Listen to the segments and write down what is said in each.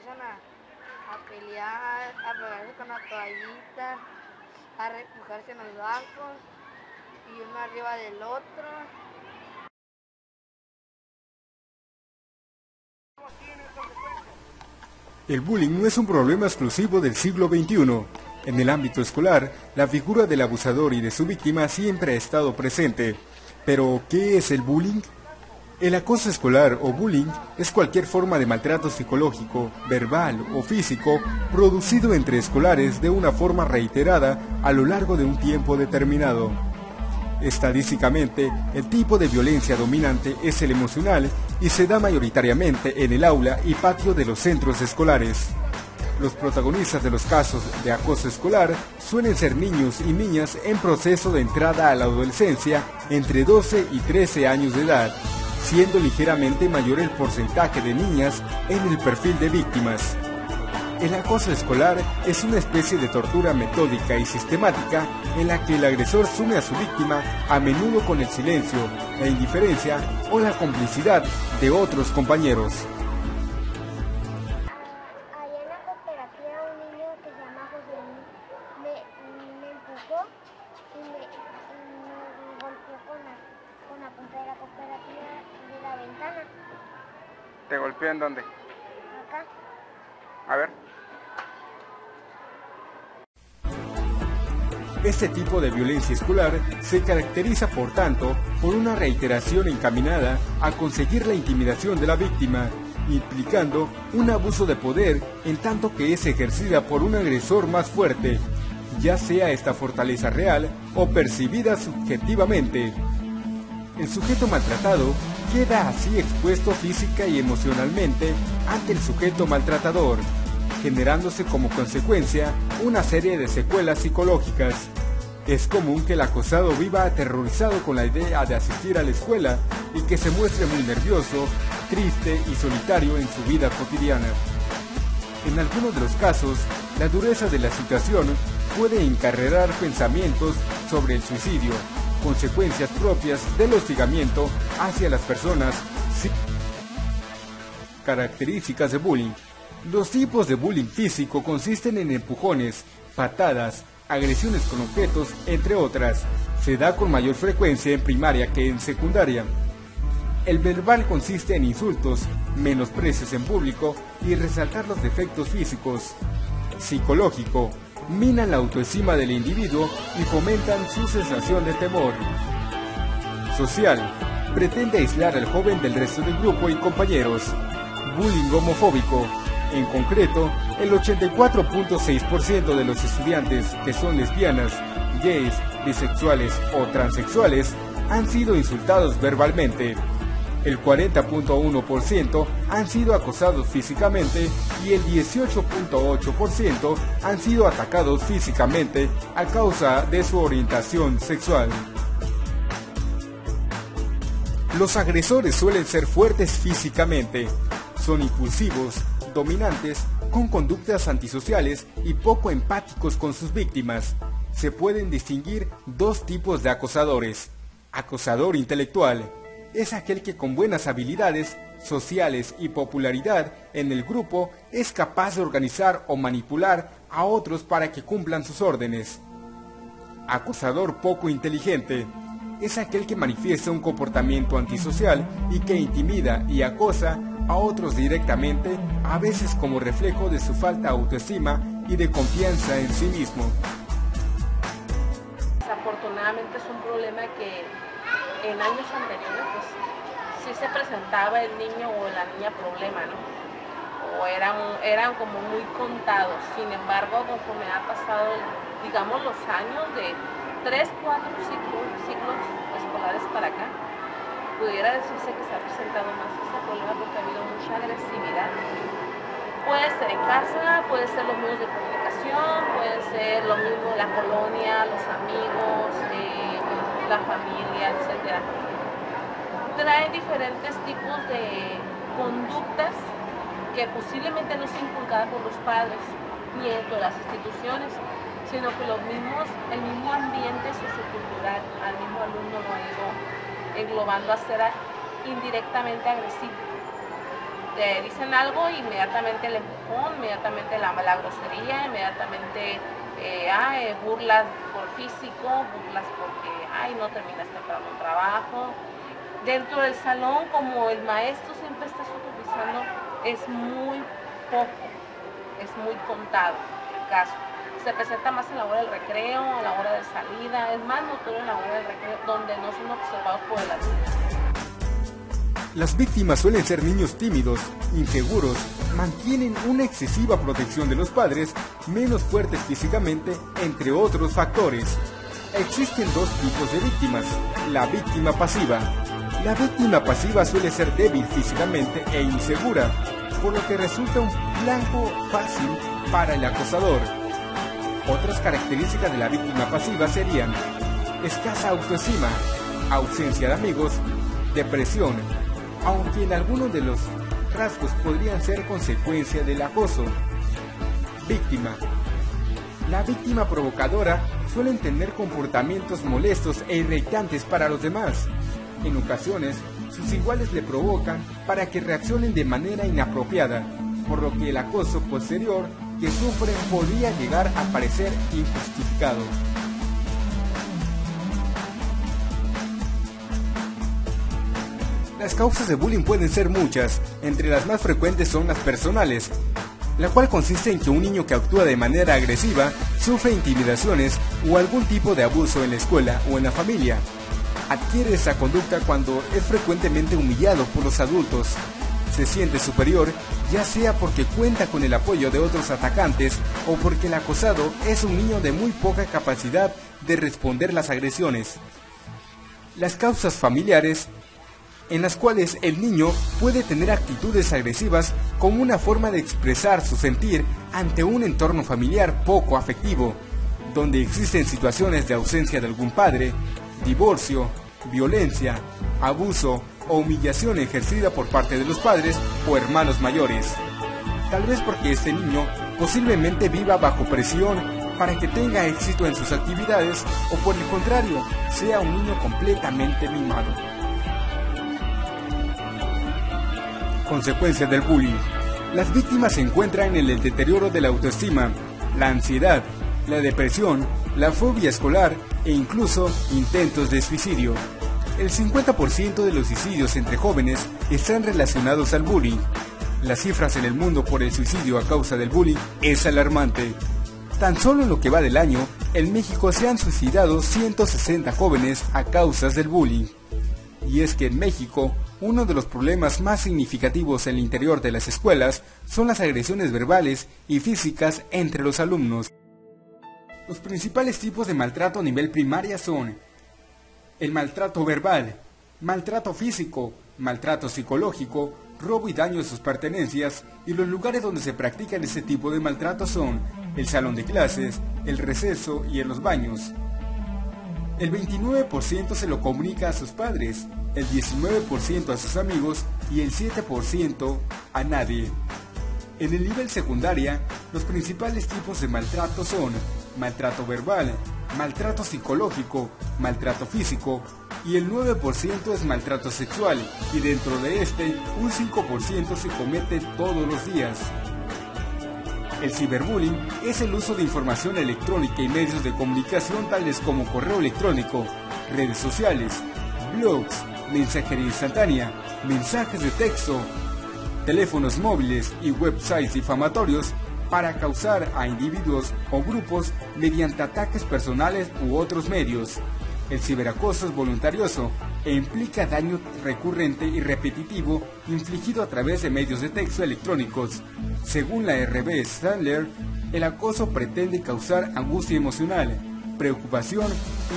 empiezan a pelear, a pegarse con la toallita, a refugiarse en los bancos y uno arriba del otro. El bullying no es un problema exclusivo del siglo XXI. En el ámbito escolar, la figura del abusador y de su víctima siempre ha estado presente. Pero, ¿qué es el bullying? El acoso escolar o bullying es cualquier forma de maltrato psicológico, verbal o físico producido entre escolares de una forma reiterada a lo largo de un tiempo determinado. Estadísticamente, el tipo de violencia dominante es el emocional y se da mayoritariamente en el aula y patio de los centros escolares. Los protagonistas de los casos de acoso escolar suelen ser niños y niñas en proceso de entrada a la adolescencia entre 12 y 13 años de edad, siendo ligeramente mayor el porcentaje de niñas en el perfil de víctimas. El acoso escolar es una especie de tortura metódica y sistemática en la que el agresor sume a su víctima a menudo con el silencio, la indiferencia o la complicidad de otros compañeros. Allá en la cooperativa un niño que se llama José me empujó y me golpeó con la punta de la cooperativa de la ventana. ¿Te golpeó en dónde? Acá. A ver. Este tipo de violencia escolar se caracteriza, por tanto, por una reiteración encaminada a conseguir la intimidación de la víctima, implicando un abuso de poder en tanto que es ejercida por un agresor más fuerte, ya sea esta fortaleza real o percibida subjetivamente. El sujeto maltratado queda así expuesto física y emocionalmente ante el sujeto maltratador, generándose como consecuencia una serie de secuelas psicológicas. Es común que el acosado viva aterrorizado con la idea de asistir a la escuela y que se muestre muy nervioso, triste y solitario en su vida cotidiana. En algunos de los casos, la dureza de la situación puede encarrerar pensamientos sobre el suicidio, consecuencias propias del hostigamiento hacia las personas. Características de bullying. Los tipos de bullying físico consisten en empujones, patadas, agresiones con objetos, entre otras. Se da con mayor frecuencia en primaria que en secundaria. El verbal consiste en insultos, menosprecios en público y resaltar los defectos físicos. Psicológico. Minan la autoestima del individuo y fomentan su sensación de temor. Social. Pretende aislar al joven del resto del grupo y compañeros. Bullying homofóbico. En concreto, el 84.6% de los estudiantes que son lesbianas, gays, bisexuales o transexuales han sido insultados verbalmente. El 40.1% han sido acosados físicamente y el 18.8% han sido atacados físicamente a causa de su orientación sexual. Los agresores suelen ser fuertes físicamente, son impulsivos, dominantes, con conductas antisociales y poco empáticos con sus víctimas. Se pueden distinguir dos tipos de acosadores. Acosador intelectual es aquel que con buenas habilidades sociales y popularidad en el grupo es capaz de organizar o manipular a otros para que cumplan sus órdenes. Acosador poco inteligente es aquel que manifiesta un comportamiento antisocial y que intimida y acosa a otros directamente, a veces como reflejo de su falta de autoestima y de confianza en sí mismo. Desafortunadamente es un problema que en años anteriores pues sí se presentaba el niño o la niña problema, ¿no? O eran como muy contados. Sin embargo, conforme ha pasado, digamos, los años de 3, 4 ciclos escolares para acá, pudiera decirse que se ha presentado más ese problema porque ha habido mucha agresividad. Puede ser en casa, puede ser los medios de comunicación, puede ser lo mismo la colonia, los amigos, la familia, etc. Trae diferentes tipos de conductas que posiblemente no sean inculcadas por los padres ni dentro de las instituciones, sino que el mismo ambiente sociocultural al mismo alumno lo ha ido englobando a ser indirectamente agresivo. te dicen algo, inmediatamente el empujón, inmediatamente la grosería, inmediatamente burlas por físico, burlas porque no terminaste para un trabajo. Dentro del salón, como el maestro siempre está supervisando, es muy poco, es muy contado el caso. Se presenta más en la hora del recreo, a la hora de salida, es más notorio en la hora del recreo, donde no son observados por el adulto. Las víctimas suelen ser niños tímidos, inseguros, mantienen una excesiva protección de los padres, menos fuertes físicamente, entre otros factores. Existen dos tipos de víctimas: la víctima pasiva. La víctima pasiva suele ser débil físicamente e insegura, por lo que resulta un blanco fácil para el acosador. Otras características de la víctima pasiva serían escasa autoestima, ausencia de amigos, depresión, aunque en algunos de los rasgos podrían ser consecuencia del acoso. Víctima. La víctima provocadora suele tener comportamientos molestos e irritantes para los demás. En ocasiones, sus iguales le provocan para que reaccionen de manera inapropiada, por lo que el acoso posterior que sufren podría llegar a parecer injustificado. Las causas de bullying pueden ser muchas, entre las más frecuentes son las personales, la cual consiste en que un niño que actúa de manera agresiva sufre intimidaciones o algún tipo de abuso en la escuela o en la familia. Adquiere esa conducta cuando es frecuentemente humillado por los adultos. Se siente superior, ya sea porque cuenta con el apoyo de otros atacantes o porque el acosado es un niño de muy poca capacidad de responder las agresiones. Las causas familiares, en las cuales el niño puede tener actitudes agresivas como una forma de expresar su sentir ante un entorno familiar poco afectivo, donde existen situaciones de ausencia de algún padre, divorcio, violencia, abuso o humillación ejercida por parte de los padres o hermanos mayores. Tal vez porque este niño posiblemente viva bajo presión para que tenga éxito en sus actividades o por el contrario, sea un niño completamente mimado. Consecuencias del bullying. Las víctimas se encuentran en el deterioro de la autoestima, la ansiedad, la depresión, la fobia escolar e incluso intentos de suicidio. El 50% de los suicidios entre jóvenes están relacionados al bullying. Las cifras en el mundo por el suicidio a causa del bullying es alarmante. Tan solo en lo que va del año, en México se han suicidado 160 jóvenes a causas del bullying. Y es que en México, uno de los problemas más significativos en el interior de las escuelas son las agresiones verbales y físicas entre los alumnos. Los principales tipos de maltrato a nivel primaria son el maltrato verbal, maltrato físico, maltrato psicológico, robo y daño de sus pertenencias, y los lugares donde se practican este tipo de maltrato son el salón de clases, el receso y en los baños. El 29% se lo comunica a sus padres, el 19% a sus amigos y el 7% a nadie. En el nivel secundaria, los principales tipos de maltrato son maltrato verbal, maltrato psicológico, maltrato físico y el 9% es maltrato sexual, y dentro de este, un 5% se comete todos los días. El ciberbullying es el uso de información electrónica y medios de comunicación tales como correo electrónico, redes sociales, blogs, mensajería instantánea, mensajes de texto, teléfonos móviles y websites difamatorios para causar a individuos o grupos mediante ataques personales u otros medios. El ciberacoso es voluntarioso e implica daño recurrente y repetitivo infligido a través de medios de texto electrónicos. Según la RB Stadler, el acoso pretende causar angustia emocional, preocupación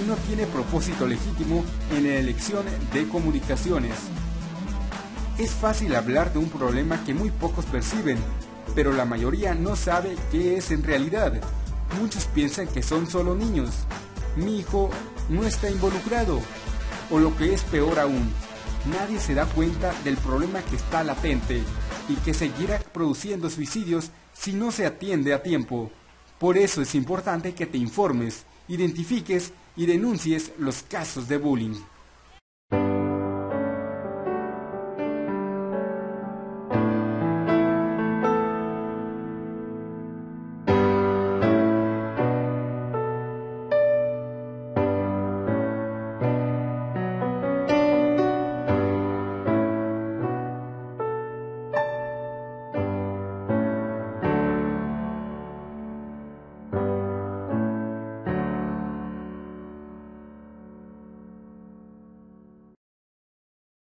y no tiene propósito legítimo en la elección de comunicaciones. Es fácil hablar de un problema que muy pocos perciben, pero la mayoría no sabe qué es en realidad. Muchos piensan que son solo niños. Mi hijo no está involucrado. O lo que es peor aún, nadie se da cuenta del problema que está latente y que seguirá produciendo suicidios si no se atiende a tiempo. Por eso es importante que te informes, identifiques y denuncies los casos de bullying.